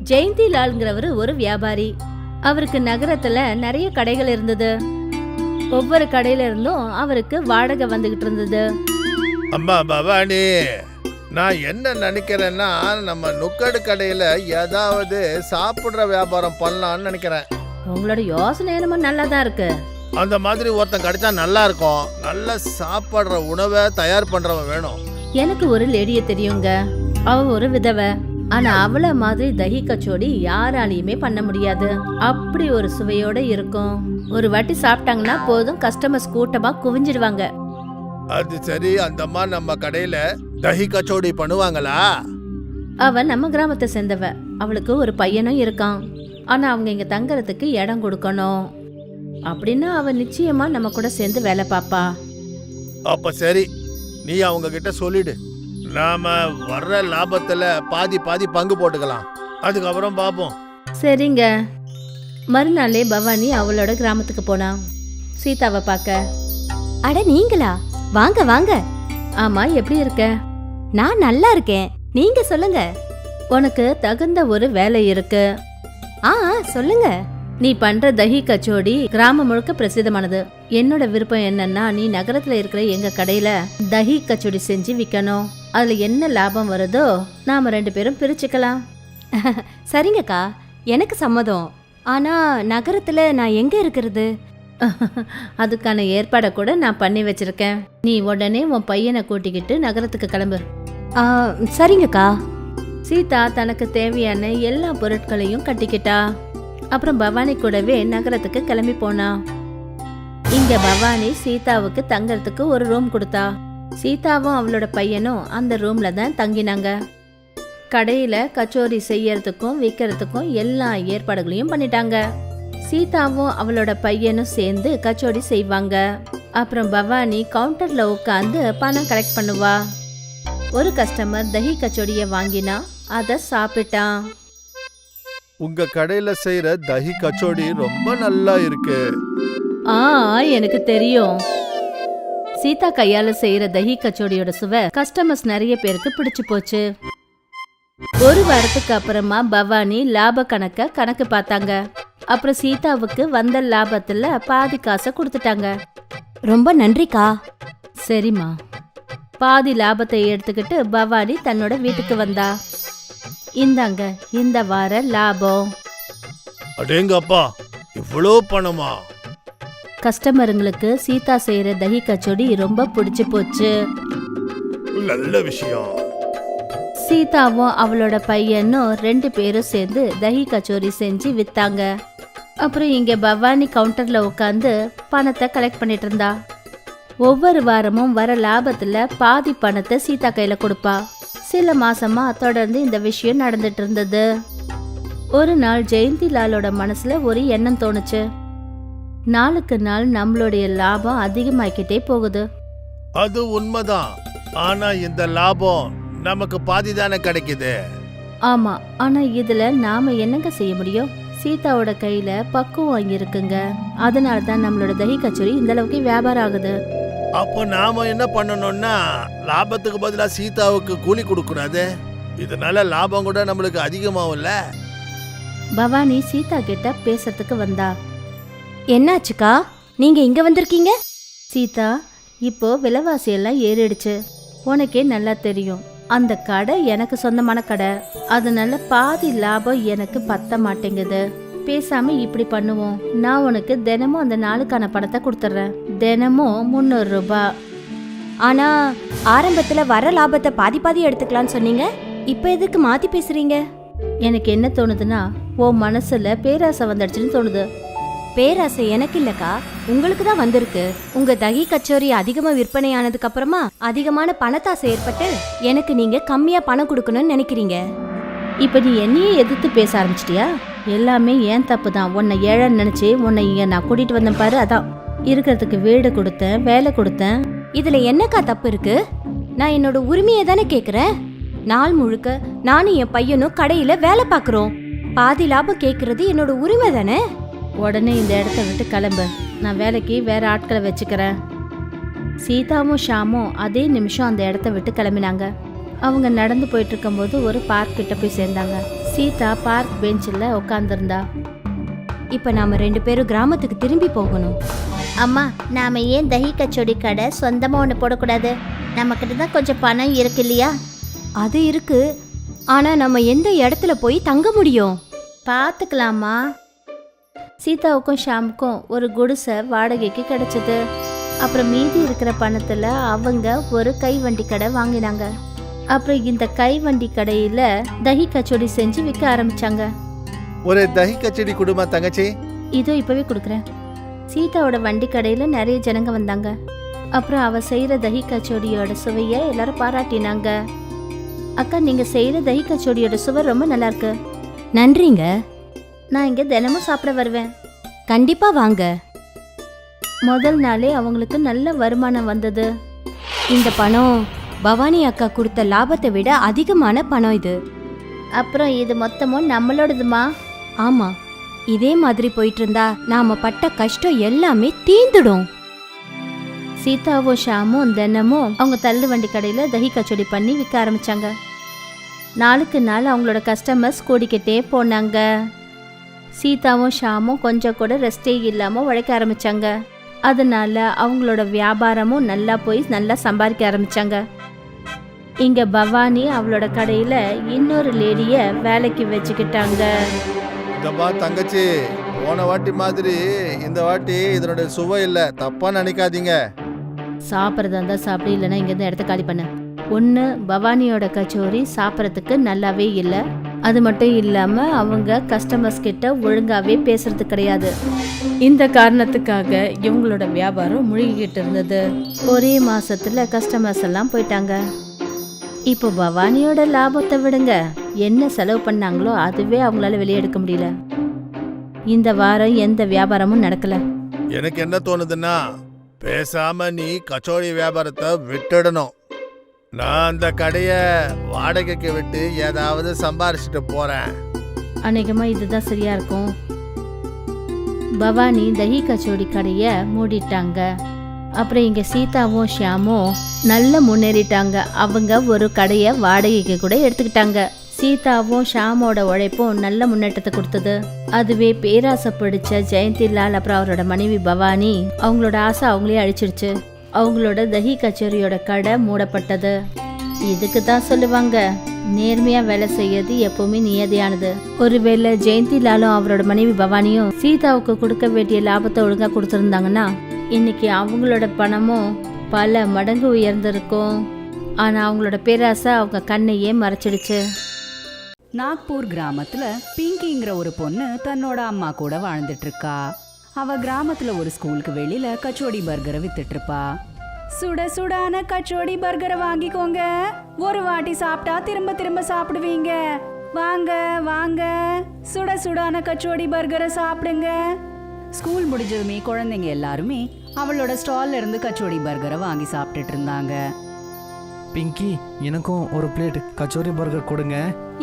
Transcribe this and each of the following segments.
ஜெயந்தி லால்ங்கிறவரு ஒரு வியாபாரி. அவருக்கு நகரத்துல நிறைய கடைகள் இருந்தது. ஒவ்வொரு கடையில இருந்தும் அவருக்கு வாடகை வந்துகிட்டு இருந்தது. அம்மா பவானி, நான் என்ன நினைக்கிறேன்னா நம்ம நுக்கடு கடையில ஏதாவது சாப்பிடுற வியாபாரம் பண்ணலாம்னு நினைக்கிறேன். உங்களோட யோசனை என்னமோ நல்லாதான் இருக்கு. அந்த மாதிரி ஒருத்தன் கிடைச்சா நல்லா இருக்கும். நல்ல சாப்பிடுற உணவை தயார் பண்றவன் வேணும். எனக்கு ஒரு லேடிய தெரியுங்க. அவ ஒரு விதவை. ஆனா அவள மாதிரி தஹி கச்சோடி யாராலையுமே பண்ண முடியாது. அப்படி ஒரு சுவையோட இருக்கும். ஒரு வாட்டி சாப்பிட்டாங்கன்னா போதும், கஸ்டமர்ஸ் கூட்டமா குவிஞ்சிடுவாங்க. அது சரி, அந்தம்மா நம்ம கடையில தஹி கச்சோடி பண்ணுவாங்களா? அவ நம்ம கிராமத்தை சேர்ந்தவ. அவளுக்கு ஒரு பையனும் இருக்கான். ஆனா அவங்க இங்க தங்கறதுக்கு இடம் கொடுக்கணும். அப்படின்னா அவ நிச்சயமா நம்ம கூட சேர்ந்து வேலை பாப்பா. அப்ப சரி, நீ அவங்க கிட்ட சொல்லிடு. நாம வர்ற லாபத்துல பாதி பாதி பங்கு போட்டுக்கலாம். அதுக்கப்புறம் பாப்போம். சரிங்க. மறுநாளே பவானி அவளோட கிராமத்துக்கு போனா சீதாவை பார்க்க. அட நீங்களா? வாங்க வாங்க. ஆமா, எப்படி இருக்க? நான் நல்லா இருக்கேன். நீங்க சொல்லுங்க. உனக்கு தகுந்த ஒரு வேலை இருக்கு. ஆ சொல்லுங்க. நீ பண்ற தஹி கச்சோடி கிராமம் முழுக்க பிரசித்தமானது. என்னோட விருப்பம் என்னன்னா, நீ நகரத்துல இருக்கிற எங்க கடையில தஹி கச்சோடி செஞ்சு விற்கணும். அதுல என்ன லாபம் வருதோ நாம 2 பேரும் பிரிச்சுக்கலாம். சரிங்கக்கா, எனக்கு சம்மதம். ஆனா நகரத்துல நான் எங்க இருக்கிறது? அதுக்கான ஏற்பாடை கூட நான் பண்ணி வச்சிருக்கேன். நீ உடனே உன் பையனை கூட்டிக்கிட்டு நகரத்துக்கு கிளம்பு. சரிங்கக்கா. சீதா தனக்கு தேவையான எல்லா பொருட்களையும் கட்டிக்கிட்டா. அப்புறம் பவானி கூடவே நகரத்துக்கு கிளம்பி போனா. இங்க பவானி சீதாவுக்கு தங்கறதுக்கு ஒரு ரூம் கொடுத்தா. சீதாவும் அவளோட பையனும் அந்த ரூம்ல தான் தங்கினாங்க. கடையில கச்சோரி செய்யறதுக்கும் விற்கிறதுக்கும் எல்லா ஏற்பாடுகளையும் பண்ணிட்டாங்க. சீதாவும் அவளோட பையனும் சேர்ந்து கச்சோடி செய்வாங்க. அப்புறம் பவானி கவுண்டர்ல உட்காந்து பணம் கலெக்ட் பண்ணுவா. ஒரு கஸ்டமர் தஹி கச்சோடிய வாங்கினா, அத சாப்பிட்டான். உங்க கடையில செய்யற தஹி கச்சோடி ரொம்ப நல்லா இருக்கு. எனக்கு தெரியும். சீதா கையால செய்யற தஹி கச்சோடியோட சுவை கஸ்டமர்ஸ் நிறைய பேருக்கு பிடிச்சு போச்சு. ஒரு வாரத்துக்கு அப்புறமா பவானி லாப கணக்கு பார்த்தாங்க. அப்புறம் சீதாவுக்கு வந்த லாபத்துல பாதி காசை கொடுத்துட்டாங்க. ரொம்ப நன்றிக்கா. சரிம்மா. பாதி லாபத்தை எடுத்துக்கிட்டு பவானி தன்னோட வீட்டுக்கு வந்தா. இந்தாங்க இந்த வார லாபம். அடேங்கப்பா, இவ்வளோ பணமா? கஸ்டமருங்களுக்கு சீதா செய்யற தஹி கச்சோடி ரொம்ப பிடிச்சு போச்சு. நல்ல விஷயம். சீதாவும் அவளோட பையனும் 2 பேரும் சேர்ந்து தஹி கச்சோரி செஞ்சு வித்தாங்க. அப்புறம் இங்க பவானி கவுண்டர்ல உட்காந்து பணத்தை கலெக்ட் பண்ணிட்டு இருந்தா. ஒவ்வொரு வாரமும் வர லாபத்துல பாதி பணத்தை சீதா கையில கொடுப்பா. சில மாசமா தொடர்ந்து இந்த விஷயம் நடந்துட்டு இருந்தது. ஒரு நாள் ஜெயந்தி லாலோட மனசுல ஒரு எண்ணம் தோணுச்சு. நாளுக்கு நாள் நம்மளுடைய லாபம் அதிகமாக்கிட்டே போகுது. அது உண்மைதான். ஆனா இந்த லாபம் நமக்கு பாதி தானே கிடைக்குது. ஆமா, ஆனா இதுல நாம என்னங்க செய்ய முடியும்? சீதாவோட கையில பக்குவம் இருக்குங்க. அதனால தான் நம்மளோட தஹி கச்சோரி இந்த அளவுக்கு வியாபாரம் ஆகுது. அப்போ நாம என்ன பண்ணணும்னா, லாபத்துக்கு பதிலா சீதாவுக்கு கூலி கொடுக்கூடாது. இதனால லாபம் கூட நம்மளுக்கு அதிகமாகும்ல. பவானி சீதா கிட்ட பேசுறதுக்கு வந்தா. என்னாச்சுக்கா, நீங்க இங்க வந்திருக்கீங்க? சீதா, இப்போ விலைவாசி எல்லாம் ஏறிடுச்சு. உனக்கே நல்லா தெரியும். அந்த கடை எனக்கு சொந்தமான கடை. அதனால பாதி லாபம் எனக்கு பத்த மாட்டேங்குது. பேசாம இப்படி பண்ணுவோம். நான் உனக்கு தினமும் அந்த நாளுக்கான பணத்தை கொடுத்துட்றேன். தினமும் 300 ரூபாய். ஆனா ஆரம்பத்துல வர லாபத்தை பாதி பாதி எடுத்துக்கலாம்னு சொன்னீங்க. இப்ப எதுக்கு மாத்தி பேசுறீங்க? எனக்கு என்ன தோணுதுன்னா, உன் மனசுல பேராசை வந்துடுச்சுன்னு தோணுது. பேராசை எனக்கு இல்லக்கா, உங்களுக்கு தான் வந்திருக்கு. உங்க தஹி கச்சோரி அதிகமா விற்பனை ஆனதுக்கு அப்புறமா அதிகமான பணத்தாசை ஏற்பட்டு எனக்கு நீங்க கம்மியா பணம் கொடுக்கணும்னு நினைக்கிறீங்க. இப்ப நீ என்னையே எதிர்த்து பேச ஆரம்பிச்சிட்டியா? எல்லாமே ஏன் தப்பு தான். உன்னை ஏழைன்னு நினைச்சு உன்னை இங்க நான் கூட்டிட்டு வந்தேன் பாரு. அதான் இருக்கிறதுக்கு வீடு கொடுத்தேன், வேலை கொடுத்தேன். இதுல என்னக்கா தப்பு இருக்கு? நான் என்னோட உரிமையை தானே கேக்குறேன். நாள் முழுக்க நானும் என் பையனும் கடையில வேலை பாக்குறோம். பாதி லாபம் கேக்குறது என்னோட உரிமை தானே. உடனே இந்த இடத்த விட்டு கிளம்பு. நான் வேலைக்கு வேற ஆட்களை வச்சுக்கிறேன். சீதாவும் ஷாமும் அதே நிமிஷம் அந்த இடத்த விட்டு கிளம்பினாங்க. அவங்க நடந்து போயிட்டு இருக்கும்போது ஒரு பார்க் கிட்ட போய் சேர்ந்தாங்க. சீதா பார்க் பெஞ்சில் உட்காந்துருந்தா. இப்ப நாம 2 பேரும் கிராமத்துக்கு திரும்பி போகணும். அம்மா, நாம ஏன் தஹி கச்சோடி கடை சொந்தமா ஒன்று போடக்கூடாது? நம்ம கிட்ட தான் கொஞ்சம் பணம் இருக்கு இல்லையா? அது இருக்கு, ஆனா நம்ம எந்த இடத்துல போய் தங்க முடியும்? பார்த்துக்கலாமா. சீதாவுக்கும் ஷாமுக்கும் ஒரு குடிசை வாடகைக்கு கிடைச்சது. அப்புறம் மீதி இருக்கிற பணத்துல அவங்க ஒரு கைவண்டி கடை வாங்கினாங்க. அப்புறம் இந்த கைவண்டி கடையில தஹி கச்சோடி செஞ்சு விற்க ஆரம்பிச்சாங்க. ஒரு தஹி கச்சடி குடுமா தங்கச்சி. இதோ இப்பவே கொடுக்குறேன். சீதாவோட வண்டி கடையில நிறைய ஜனங்க வந்தாங்க. அப்புறம் அவ செய்யற தஹி கச்சோடியோட சுவைய எல்லாரும் பாராட்டினாங்க. அக்கா, நீங்க செய்யற தஹி கச்சோடியோட சுவை ரொம்ப நல்லா இருக்கு. நன்றிங்க. நான் இங்க தினமும் சாப்பிட வருவேன். கண்டிப்பா வாங்க. முதல் நாளே அவங்களுக்கு நல்ல வருமானம் வந்தது. இந்த பணம் பவானி அக்கா கொடுத்த லாபத்தை விட அதிகமான பணம் இது. அப்புறம் இது மொத்தமும் நம்மளோடதுமா. ஆமா, இதே மாதிரி போயிட்டு இருந்தா நாம பட்ட கஷ்டம் எல்லாமே தீந்துடும். சீதாவும் ஷாமும் தினமும் அவங்க தள்ளு வண்டி கடையில தஹி கச்சோடி பண்ணி விற்க ஆரம்பிச்சாங்க. நாளுக்கு நாள் அவங்களோட கஸ்டமர்ஸ் கூடிக்கிட்டே போனாங்க. சீதாவும் ஷாமும் கொஞ்சம் கூட ரெஸ்டே இல்லாம உழைக்க ஆரம்பிச்சாங்க. அதனால அவங்களோட வியாபாரமும் நல்லா போய் நல்லா சம்பாதிக்க ஆரம்பிச்சாங்க. இங்க பவானி அவளோட கடையில இன்னொரு லேடிய வேலைக்கு வச்சுக்கிட்டாங்க. இதப்பா தங்கச்சி, போன வாட்டி மாதிரி இந்த வாட்டி இதனுடைய சுவை இல்லை, தப்பா நினைக்காதீங்க. சாப்பிட்றதா இருந்தா சாப்பிடு, இல்லைன்னா இங்கேருந்து இடத்த காலி பண்ண. ஒன்று, பவானியோட கச்சோரி சாப்பிட்றதுக்கு நல்லாவே இல்லை. அது மட்டும் இல்லாம அவங்க கஸ்டமர்ஸ் கிட்ட ஒழுங்காவே பேசுறது கிடையாது. இந்த காரணத்துக்காக இவங்களோட வியாபாரம் முழுகிக்கிட்டு இருந்தது. ஒரே மாசத்துல கஸ்டமர்ஸ் எல்லாம் போயிட்டாங்க. இப்போ பவானியோட லாபத்தை விடுங்க, என்ன செலவு பண்ணாங்களோ அதுவே அவங்களால வெளியே எடுக்க முடியல. இந்த வாரம் எந்த வியாபாரமும் நடக்கல. எனக்கு என்ன தோணுதுன்னா, பேசாம நீ கச்சோடி வியாபாரத்தை விட்டுடணும். நான் அந்த கடைய வாடகைக்கு விட்டு ஏதாவது சம்பாரிச்சிட்டு போறேன். அநேகமா இதுதான் சரியா இருக்கும். பவானி தஹி கச்சோடி கடைய மூடிட்டாங்க. அப்புறம் இங்க சீதாவும் ஷியாமும் நல்ல முன்னேறிட்டாங்க. அவங்க ஒரு கடைய வாடகைக்கு கூட எடுத்துக்கிட்டாங்க. சீதாவும் ஷாமோட உழைப்பும் நல்ல முன்னேற்றத்தை கொடுத்தது. அதுவே பேராசை பிடிச்ச ஜெயந்திலால் அப்புறம் அவரோட மனைவி பவானி அவங்களோட ஆசை அவங்களே அழிச்சிடுச்சு. அவங்களோட தஹி கச்சோரியோட கடை மூடப்பட்டது. இதுக்கு தான் சொல்லுவாங்க, நேர்மையா வேலை செய்யறது எப்பவுமே நியதியானது. ஒருவேளை ஜெயந்திலாலும் அவரோட மனைவி பவானியும் சீதாவுக்கு கொடுக்க வேண்டிய லாபத்தை ஒழுங்கா கொடுத்துருந்தாங்கன்னா இன்னைக்கு அவங்களோட பணமும் பல மடங்கு உயர்ந்திருக்கும். ஆனா அவங்களோட பேராசை அவங்க கண்ணையே மறைச்சிடுச்சு. நாக்பூர் கிராமத்துல பிங்கிங்கிற ஒரு பொண்ணு தன்னோட அம்மா கூட வாழ்ந்துட்டு இருக்கா. அவ கிராமத்துல ஒரு ஸ்கூலுக்கு வெளியில கச்சோடி பர்கரை வித்துட்டு இருப்பா. சுட சுடான கச்சோடி பர்கரை வாங்கிக்கோங்க, ஒரு வாட்டி சாப்பிட்டா திரும்ப திரும்ப சாப்பிடுவீங்க, வாங்க வாங்க சுட சுடான கச்சோடி பர்கரை சாப்பிடுங்க. ஸ்கூல் முடிஞ்சதுமே குழந்தைங்க எல்லாருமே அவளோட ஸ்டால்ல இருந்து கச்சோடி பர்கரை வாங்கி சாப்பிட்டுட்டு இருந்தாங்க. பிங்கி, எனக்கும் ஒரு பிளேட் கச்சோரி பர்கர் கொடுங்க.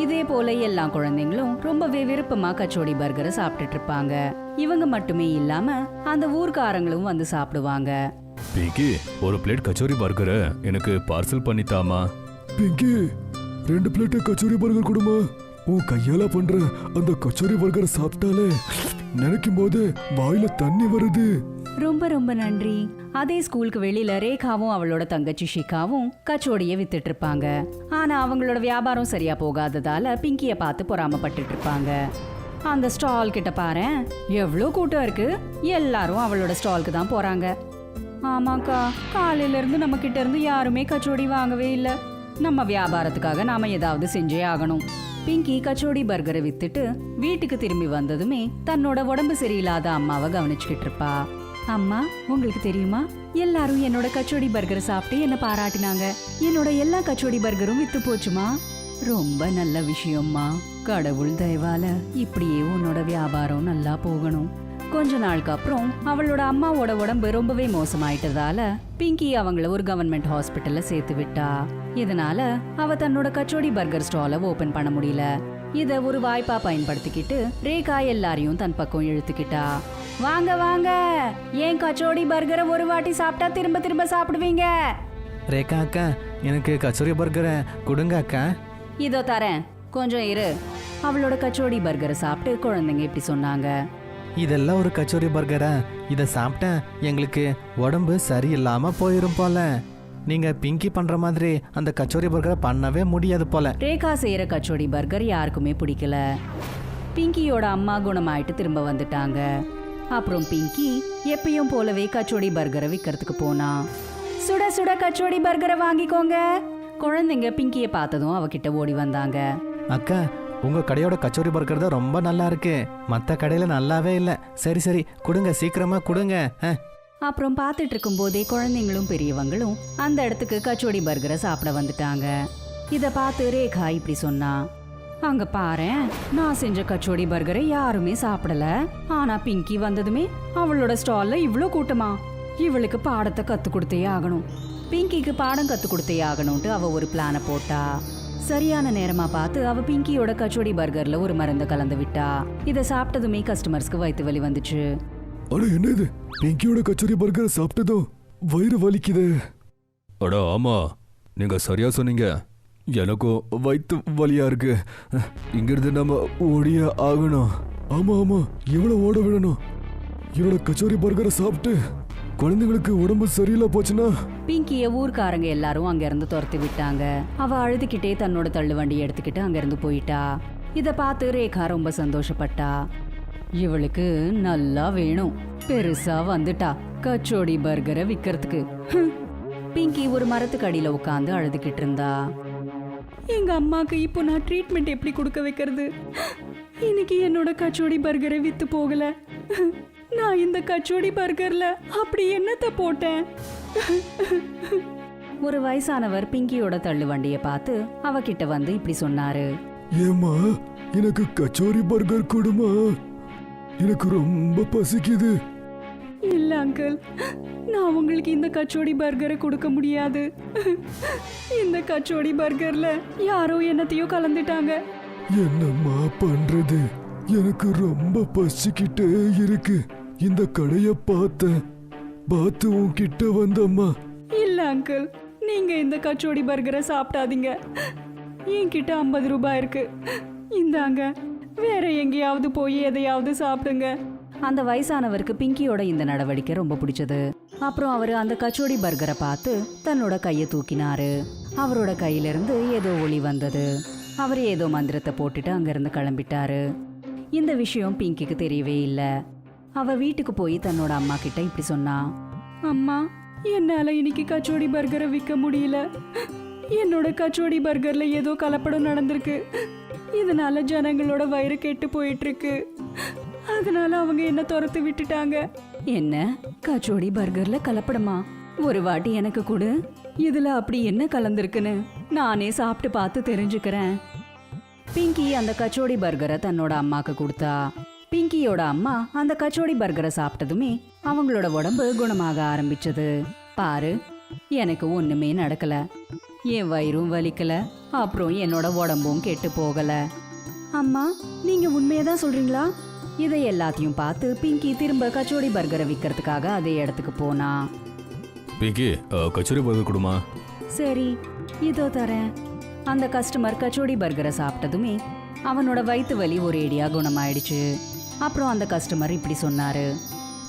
இதே போல எல்லா குழந்தைங்களும் ரொம்பவே விருப்பமா கச்சோடி பர்கரை சாப்பிட்டுட்டு இருப்பாங்க. இவங்க மட்டுமே இல்லாம அந்த ஊர்க்காரங்களும் வந்து சாப்பிடுவாங்க. பிங்கி, ஒரு பிளேட் கச்சோரி பர்கரை எனக்கு பார்சல் பண்ணித்தாமா. பிங்கி, 2 பிளேட் கச்சோரி பர்கர் கொடுமா. உன் கையால பண்ற அந்த கச்சோரி பர்கரை சாப்பிட்டாலே நினைக்கும் போது வாயில தண்ணி வருது. ரொம்ப ரொம்ப நன்றி. அதே ஸ்கூலுக்கு வெளியில ரேகாவும் அவளோட தங்கச்சி ஷிகாவும் கச்சோடிய வித்துட்டு இருப்பாங்க. ஆனா அவங்களோட வியாபாரம் சரியா போகாததால பிங்கிய பார்த்து பொறாமப்பட்டுட்டு இருப்பாங்க. அந்த ஸ்டால் கிட்ட பாரு, எவ்வளோ கூட்டம் இருக்கு. எல்லாரும் அவளோட ஸ்டாலுக்கு தான் போறாங்க. ஆமாக்கா, காலையில இருந்து நம்ம கிட்ட இருந்து யாருமே கச்சோடி வாங்கவே இல்ல. நம்ம வியாபாரத்துக்காக நாம ஏதாவது செஞ்சே ஆகணும். பிங்கி கச்சோடி பர்கரை வித்துட்டு வீட்டுக்கு திரும்பி வந்ததுமே தன்னோட உடம்பு சரியில்லாத அம்மாவை கவனிச்சுக்கிட்டு இருப்பா. அம்மா, உங்களுக்கு தெரியுமா, எல்லாரும் என்னோட கச்சோடி பர்கரை சாப்பிட்டு என்ன பாராட்டினாங்க. என்னோட எல்லா கச்சோடி பர்கரும் வித்து போச்சுமா. ரொம்ப நல்ல விஷயம்மா. கடவுள் தயவால இப்படியே உன்னோட வியாபாரம் நல்லா போகணும். கொஞ்ச நாளுக்கு அப்புறம் அவளோட அம்மாவோட உடம்பு ரொம்பவே மோசமாயிட்டதால பிங்கி அவங்கள ஒரு கவர்மெண்ட் ஹாஸ்பிட்டல்ல சேர்த்து விட்டா. இதனால அவ தன்னோட கச்சோடி பர்கர் ஸ்டாலை ஓபன் பண்ண முடியல. இத ஒரு வாய்ப்பா பயன்படுத்திக்கிட்டு ரேகா எல்லாரையும் தன் பக்கம் இழுத்துக்கிட்டா. வாங்க வாங்க, ஏன் கச்சோடி பர்கரை ஒரு வாட்டி சாப்பிட்டா திரும்ப திரும்ப சாப்பிடுவீங்க. ரேகா அக்கா, எனக்கு கச்சோரி பர்கரை கொடுங்க அக்கா. இதோ தரேன், கொஞ்சம் இரு. அவளோட கச்சோடி பர்கரை சாப்பிட்டு குழந்தைங்க இப்படி சொன்னாங்க. இதெல்லாம் ஒரு கச்சோரி பர்கரா? இதை சாப்பிட்டா எங்களுக்கு உடம்பு சரியில்லாம போயிரும் போல. நீங்க பிங்கி பண்ற மாதிரி அந்த கச்சோரி பர்கரை பண்ணவே முடியாது போல. ரேகா செய்யற கச்சோடி பர்கர் யாருக்குமே பிடிக்கல. பிங்கியோட அம்மா குணமாயிட்டு திரும்ப வந்துட்டாங்க. அப்புறம் பிங்கி எப்பயும் போலவே கச்சோடி பர்கரை விற்கிறதுக்கு போனா. சுட சுட கச்சோடி பர்கரை வாங்கிக்கோங்க. குழந்தைங்க பிங்கியை பார்த்ததும் அவகிட்ட ஓடி வந்தாங்க. அக்கா, உங்க கடையோட கச்சோரி பர்கர் தான் ரொம்ப நல்லா இருக்கு. மற்ற கடையில நல்லாவே இல்லை. சரி சரி கொடுங்க, சீக்கிரமா கொடுங்க. அப்புறம் பார்த்துட்டு இருக்கும் போதே குழந்தைங்களும் பெரியவங்களும் அந்த இடத்துக்கு கச்சோடி பர்கரை சாப்பிட வந்துட்டாங்க. இத பார்த்து ரேகா இப்படி சொன்னா, அங்க பாரேன், நான் செஞ்ச கச்சோடி பர்கரை யாருமே சாப்பிடல. ஆனா பிங்கி வந்ததுமே அவளோட ஸ்டால்ல இவ்ளோ கூட்டமா? இவளுக்கு பாடத்தை கத்து கொடுத்தே ஆகணும். பிங்கிக்கு பாடம் கத்து கொடுத்தே ஆகணும்ட்டு அவ ஒரு பிளான போட்டா. சரியான நேரமா பார்த்து அவ பிங்கியோட கச்சோடி பர்கர்ல ஒரு மருந்தை கலந்து விட்டா. இத சாப்பிட்டதுமே கஸ்டமர்ஸ்க்கு வயிற்று வலி வந்துச்சு. அட என்ன இது, பிங்கியோட கச்சோரி பர்கர் சாப்பிட்டதும் வயிறு வலிக்குது. அட ஆமா, நீங்க சரியா சொன்னீங்க. எனக்கும் வயிற்று வலியா இருக்கு. இங்கிருந்து நம்ம ஓடியே ஆகணும். ஆமா ஆமா, எவ்வளவு ஓட விடணும். என்னோட கச்சோரி பர்கரை சாப்பிட்டு குழந்தைங்களுக்கு உடம்பு சரியில்லை போச்சுன்னா. பிங்கிய ஊர்க்காரங்க எல்லாரும் அங்க இருந்து துரத்தி விட்டாங்க. அவ அழுதுகிட்டே தன்னோட தள்ளு வண்டி எடுத்துக்கிட்டு அங்க இருந்து போயிட்டா. இத பார்த்து ரேகா ரொம்ப சந்தோஷப்பட்டா. இவளுக்கு நல்லா வேணும், பெருசா வந்துட்டா கச்சோடி பர்கரை விக்கிறதுக்கு. பிங்கி ஒரு மரத்துக்கு அடியில உட்காந்து அழுதுகிட்டு இருந்தா. எங்க அம்மாக்கு இப்போ நான் ட்ரீட்மெண்ட் எப்படி கொடுக்க வைக்கிறது? இன்னைக்கு என்னோட கச்சோடி பர்கரை வித்து போகல. நான் இந்த கச்சோடி பர்கர்ல அப்படி என்னத்த போட்டேன்? ஒரு வயசானவர் பிங்கியோட தள்ளு வண்டியை பார்த்து அவகிட்ட வந்து இப்படி சொன்னாரு. ஏமா, எனக்கு கச்சோரி பர்கர் கொடுமா, எனக்கு ரொம்ப பசிக்குது. இல்ல அங்கிள், நான் உங்களுக்கு இந்த கச்சோடி பர்கரை கொடுக்க முடியாது. இந்த கச்சோடி பர்கர்ல யாரோ என்னத்தையோ கலந்துட்டாங்க. என்னம்மா பண்றது, எனக்கு ரொம்ப பசிக்கிட்டே இருக்கு. இந்த கடைய பார்த்து உன்கிட்ட வந்தம்மா. இல்ல அங்கிள், நீங்க இந்த கச்சோடி பர்கரை சாப்பிடாதீங்க. என்கிட்ட 50 ரூபாய் இருக்கு, இந்தாங்க. வேற எங்கேயாவது போய் எதையாவது சாப்பிடுங்க. அந்த வயசானவருக்கு பிங்கியோட இந்த நடவடிக்கை ரொம்ப பிடிச்சது. அப்புறம் அவரு அந்த கச்சோடி பர்கரை பார்த்து தன்னோட கையை தூக்கினாரு. அவரோட கையிலிருந்து ஏதோ ஒளி வந்தது. அவர் ஏதோ மந்திரத்தை போட்டுட்டு அங்கிருந்து கிளம்பிட்டாரு. இந்த விஷயம் பிங்கிக்கு தெரியவே இல்லை. அவ வீட்டுக்கு போய் தன்னோட அம்மா கிட்ட இப்படி சொன்னா. அம்மா, என்னால இன்னைக்கு கச்சோடி பர்கரை விற்க முடியல. என்னோட கச்சோடி பர்கர்ல ஏதோ கலப்படம் நடந்திருக்கு. இதனால ஜனங்களோட வயிறு கெட்டு போயிட்டு இருக்கு. அதனால அவங்க என்ன துரத்து விட்டுட்டாங்க. என்ன, கச்சோடி பர்கர்ல கலப்படமா? ஒரு வாட்டி எனக்கு கொடு, இதுல அப்படி என்ன கலந்திருக்குன்னு நானே சாப்பிட்டு பார்த்து தெரிஞ்சுக்கிறேன். பிங்கி அந்த கச்சோடி பர்கரை தன்னோட அம்மாக்கு கொடுத்தா. பிங்கியோட அம்மா அந்த கச்சோடி பர்கரை சாப்பிட்டதுமே அவங்களோட உடம்பு குணமாக ஆரம்பிச்சது. பாரு, எனக்கு ஒண்ணுமே நடக்கல, என் வயிறும் வலிக்கல, அப்புறம் என்னோட உடம்பும் கெட்டு போகல. அம்மா, நீங்க உண்மையதான் சொல்றீங்களா? இதை எல்லாத்தையும் பார்த்து பிங்கி திரும்ப கச்சோடி பர்கரை விற்கிறதுக்காக அதே இடத்துக்கு போனா. பிங்கி, கச்சோரி பர்கர் கொடுமா. சரி, இதோ தரேன். அந்த கஸ்டமர் கச்சோடி பர்கரை சாப்பிட்டதுமே அவனோட வயிற்று வலி ஒரேடியா குணமாயிடுச்சு. அப்புறம் அந்த கஸ்டமர் இப்படி சொன்னாரு.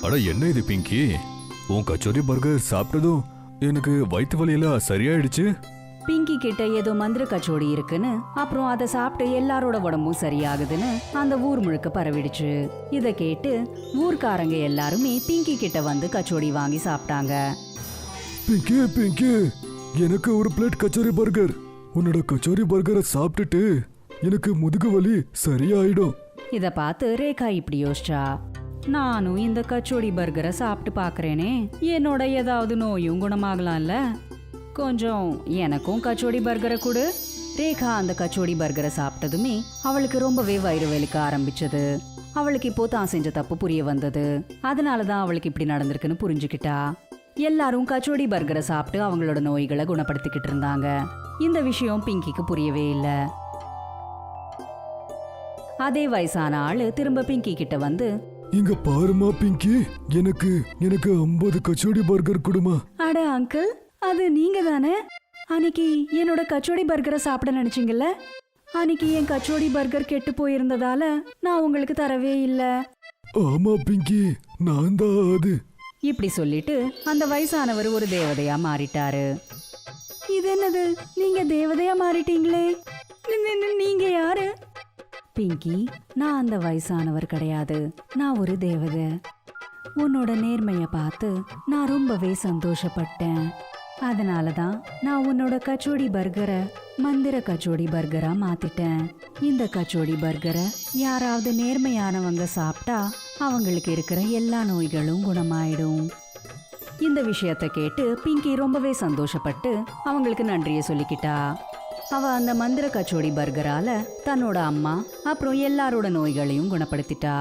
அட என்ன இது பிங்கி, உன் கச்சோரி பர்கர் சாப்பிட்டதும் எனக்கு வயிற்று வலியெல்லாம் சரியாயிடுச்சு. பிங்கி கிட்ட ஏதோ மந்திர கச்சோடி இருக்குன்னு, அப்புறம் அதை சாப்பிட்டு எல்லாரோட உடம்பும் சரியாகுதுன்னு அந்த ஊர் முழுக்க பரவிடுச்சு. இதை கேட்டு ஊர்க்காரங்க எல்லாருமே பிங்கி கிட்ட வந்து கச்சோடி வாங்கி சாப்பிட்டாங்க. பிங்கி, எனக்கு ஒரு பிளேட் கச்சோரி பர்கர். உன்னோட கச்சோரி பர்கரை சாப்பிட்டுட்டு எனக்கு முதுகு வலி சரியாயிடும். இத பார்த்து ரேகா இப்படி யோசிச்சா. நானும் இந்த கச்சோடி பர்கரை சாப்பிட்டு பாக்குறேனே, என்னோட ஏதாவது நோயும் குணமாகலாம்ல. கொஞ்சம் எனக்கும் கச்சோடி பர்கரை கொடு. ரேகா அந்த கச்சோடி பர்கரை சாப்பிட்டதுமே அவளுக்கு ரொம்பவே வயிறு வலிக்க ஆரம்பிச்சது. அவளுக்கு இப்போ தான் செஞ்ச தப்பு புரிய வந்தது. அதனாலதான் அவளுக்கு இப்படி நடந்திருக்குன்னு புரிஞ்சுக்கிட்டா. எல்லாரும் கச்சோடி பர்கரை சாப்பிட்டு அவங்களோட நோய்களை குணப்படுத்திக்கிட்டு இருந்தாங்க. இந்த விஷயம் பிங்கிக்கு புரியவே இல்லை. அதே வயசான ஆளு திரும்ப பிங்கி கிட்ட வந்து, இங்க பாருமா பிங்கி, எனக்கு 50 கச்சோடி பர்கர் கொடுமா. அட அங்கிள், அது நீங்க தானே? அன்னைக்கு என்னோட கச்சோடி பர்கரை சாப்பிட நினைச்சீங்கல்ல, அன்னைக்கு என் கச்சோடி பர்கர் கெட்டு போயிருந்ததால நான் உங்களுக்கு தரவே இல்லை. ஆமா பிங்கி, நான் தான் அது. இப்படி சொல்லிட்டு அந்த வயசானவர் ஒரு தேவதையா மாறிட்டாரு. இது என்னது, நீங்க தேவதையா மாறிட்டீங்களே, நீங்க யாரு? பிங்கி, நான் அந்த வயசானவர் கிடையாது, நான் ஒரு தேவதை. உன்னோட நேர்மைய பார்த்து நான் ரொம்பவே சந்தோஷப்பட்டேன். அதனாலதான் நான் உன்னோட கச்சோடி பர்கரை மந்திர கச்சோடி பர்கரா மாத்திட்டேன். இந்த கச்சோடி பர்கரை யாராவது நேர்மையானவங்க சாப்பிட்டா அவங்களுக்கு இருக்கிற எல்லா நோய்களும் குணமாயிடும். இந்த விஷயத்தை கேட்டு பிங்கி ரொம்பவே சந்தோஷப்பட்டு அவங்களுக்கு நன்றியை சொல்லிக்கிட்டா. அவ அந்த மந்திர கச்சோடி பர்கரால தன்னோட அம்மா அப்புறம் எல்லாரோட நோய்களையும் குணப்படுத்திட்டா.